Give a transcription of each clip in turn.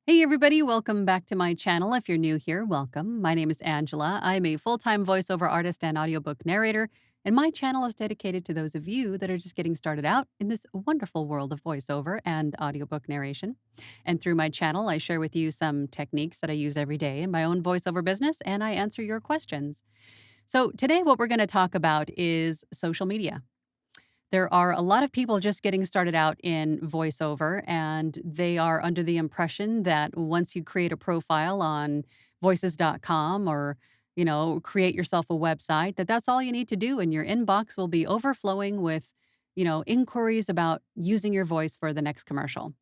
Hey everybody, welcome back to my channel. If you're new here, welcome. My name is Angela. I'm a full-time voiceover artist and audiobook narrator, and my channel is dedicated to those of you that are just getting started out in this wonderful world of voiceover and audiobook narration. And through my channel, I share with you some techniques that I use every day in my own voiceover business, and I answer your questions. So today what we're going to talk about is social media. There are a lot of people just getting started out in voiceover, and they are under the impression that once you create a profile on voices.com or, create yourself a website, that that's all you need to do and your inbox will be overflowing with, inquiries about using your voice for the next commercial.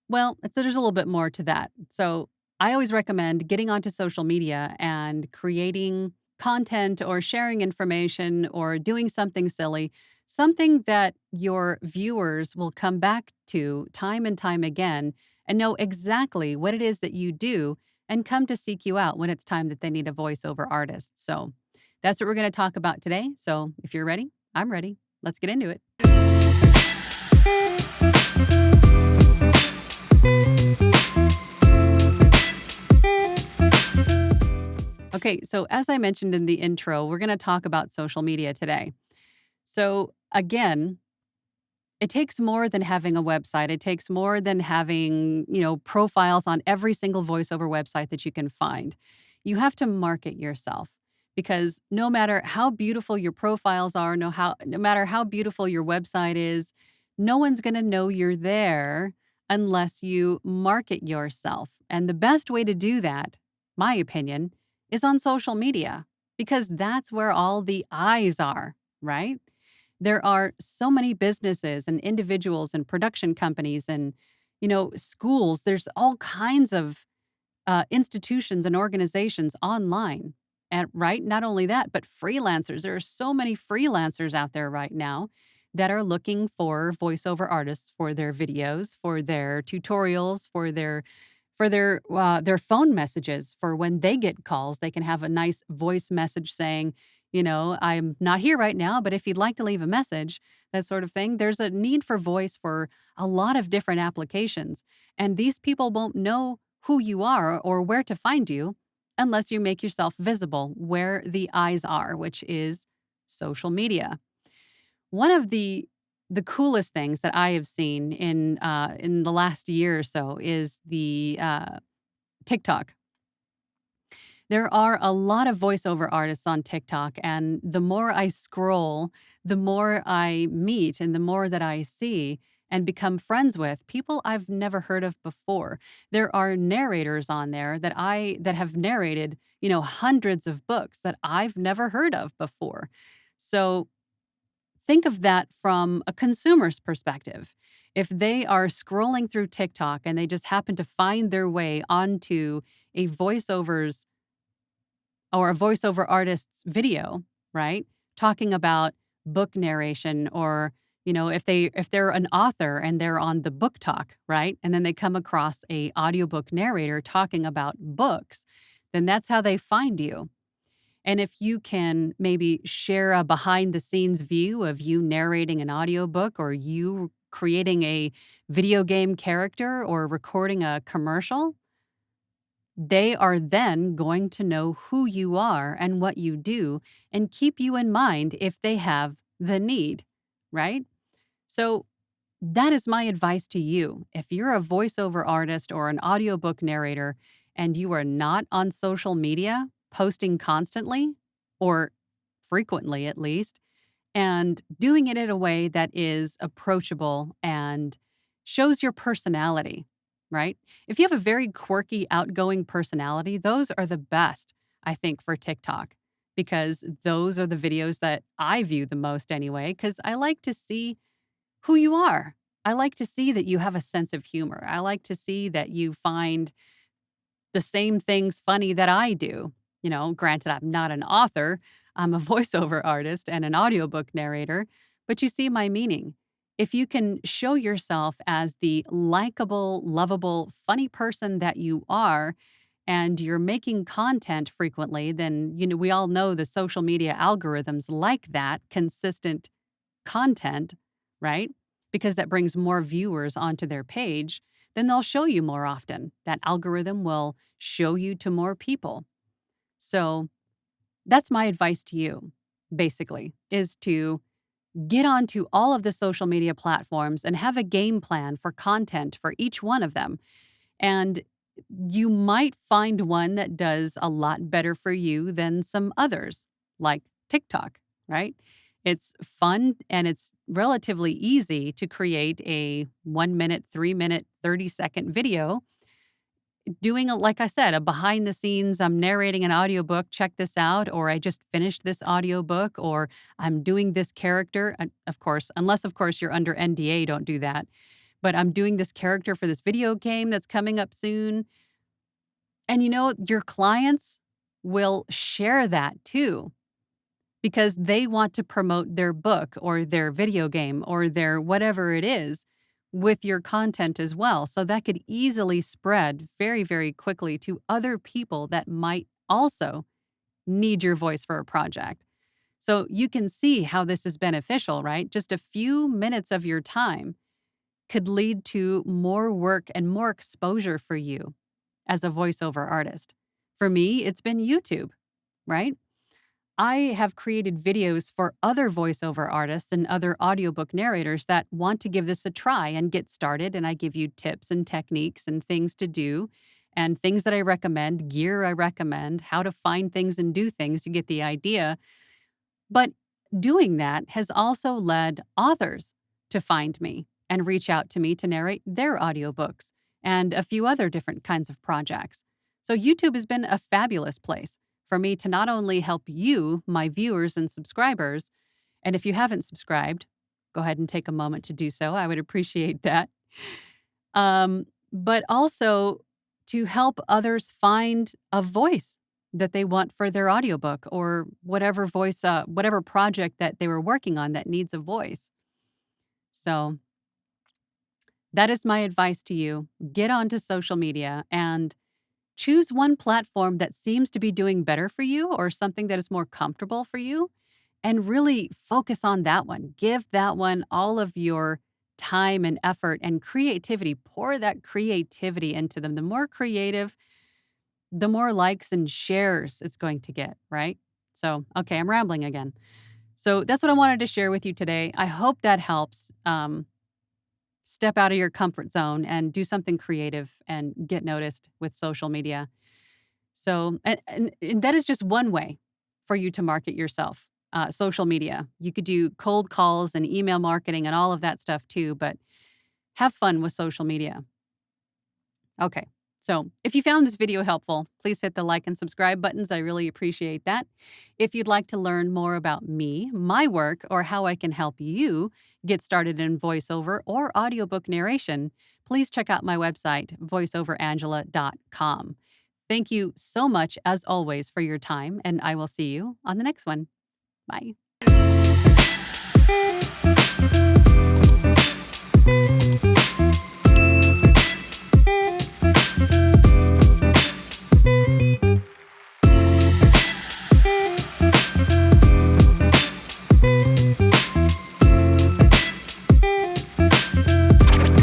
Well, there's a little bit more to that. So I always recommend getting onto social media and creating content or sharing information or doing something silly, something that your viewers will come back to time and time again and know exactly what it is that you do and come to seek you out when it's time that they need a voiceover artist. So that's what we're going to talk about today. So if you're ready, I'm ready. Let's get into it. Okay, so as I mentioned in the intro, we're going to talk about social media today. So, again, it takes more than having a website. It takes more than having, profiles on every single voiceover website that you can find. You have to market yourself because no matter how beautiful your profiles are, no matter how beautiful your website is, no one's going to know you're there unless you market yourself. And the best way to do that, my opinion, is on social media because that's where all the eyes are, right? There are so many businesses and individuals and production companies and, schools. There's all kinds of institutions and organizations online. And right, not only that, but freelancers. There are so many freelancers out there right now that are looking for voiceover artists for their videos, for their tutorials, for their phone messages. For when they get calls, they can have a nice voice message saying, I'm not here right now, but if you'd like to leave a message, that sort of thing. There's a need for voice for a lot of different applications. And these people won't know who you are or where to find you unless you make yourself visible where the eyes are, which is social media. One of the coolest things that I have seen in the last year or so is the TikTok. There are a lot of voiceover artists on TikTok, and the more I scroll, the more I meet and the more that I see and become friends with people I've never heard of before. There are narrators on there that have narrated, hundreds of books that I've never heard of before. So think of that from a consumer's perspective. If they are scrolling through TikTok and they just happen to find their way onto a voiceover's or a voiceover artist's video, right? Talking about book narration or if they're an author and they're on the book talk, right? And then they come across a audiobook narrator talking about books, then that's how they find you. And if you can maybe share a behind the scenes view of you narrating an audiobook or you creating a video game character or recording a commercial, they are then going to know who you are and what you do and keep you in mind if they have the need, right? So that is my advice to you. If you're a voiceover artist or an audiobook narrator and you are not on social media, posting constantly or frequently at least, and doing it in a way that is approachable and shows your personality, right? If you have a very quirky, outgoing personality, those are the best, I think, for TikTok because those are the videos that I view the most anyway, because I like to see who you are. I like to see that you have a sense of humor. I like to see that you find the same things funny that I do. Granted, I'm not an author, I'm a voiceover artist and an audiobook narrator, but you see my meaning. If you can show yourself as the likable, lovable, funny person that you are, and you're making content frequently, then, we all know the social media algorithms like that consistent content, right? Because that brings more viewers onto their page. then they'll show you more often. That algorithm will show you to more people. So that's my advice to you, basically, is to get onto all of the social media platforms and have a game plan for content for each one of them. And you might find one that does a lot better for you than some others, like TikTok, right? It's fun and it's relatively easy to create a 1 minute, 3 minute, 30-second video doing like I said, a behind the scenes, I'm narrating an audiobook, check this out, or I just finished this audiobook, or I'm doing this character. Of course, unless of course you're under NDA, don't do that. But I'm doing this character for this video game that's coming up soon. And your clients will share that too because they want to promote their book or their video game or their whatever it is with your content as well. So that could easily spread very, very quickly to other people that might also need your voice for a project. So you can see how this is beneficial, right? Just a few minutes of your time could lead to more work and more exposure for you as a voiceover artist. For me, it's been YouTube, right? I have created videos for other voiceover artists and other audiobook narrators that want to give this a try and get started. And I give you tips and techniques and things to do and things that I recommend, gear I recommend, how to find things and do things. You get the idea. But doing that has also led authors to find me and reach out to me to narrate their audiobooks and a few other different kinds of projects. So YouTube has been a fabulous place for me to not only help you, my viewers and subscribers, and if you haven't subscribed, go ahead and take a moment to do so. I would appreciate that. But also to help others find a voice that they want for their audiobook or whatever voice, whatever project that they were working on that needs a voice. So that is my advice to you. Get onto social media and choose one platform that seems to be doing better for you or something that is more comfortable for you and really focus on that one. Give that one all of your time and effort and creativity. Pour that creativity into them. The more creative, the more likes and shares it's going to get, right? So, okay, I'm rambling again. So that's what I wanted to share with you today. I hope that helps. Step out of your comfort zone and do something creative and get noticed with social media. So, and that is just one way for you to market yourself, social media. You could do cold calls and email marketing and all of that stuff too, but have fun with social media. Okay. So if you found this video helpful, please hit the like and subscribe buttons. I really appreciate that. If you'd like to learn more about me, my work, or how I can help you get started in voiceover or audiobook narration, please check out my website, voiceoverangela.com. Thank you so much, as always, for your time, and I will see you on the next one. Bye.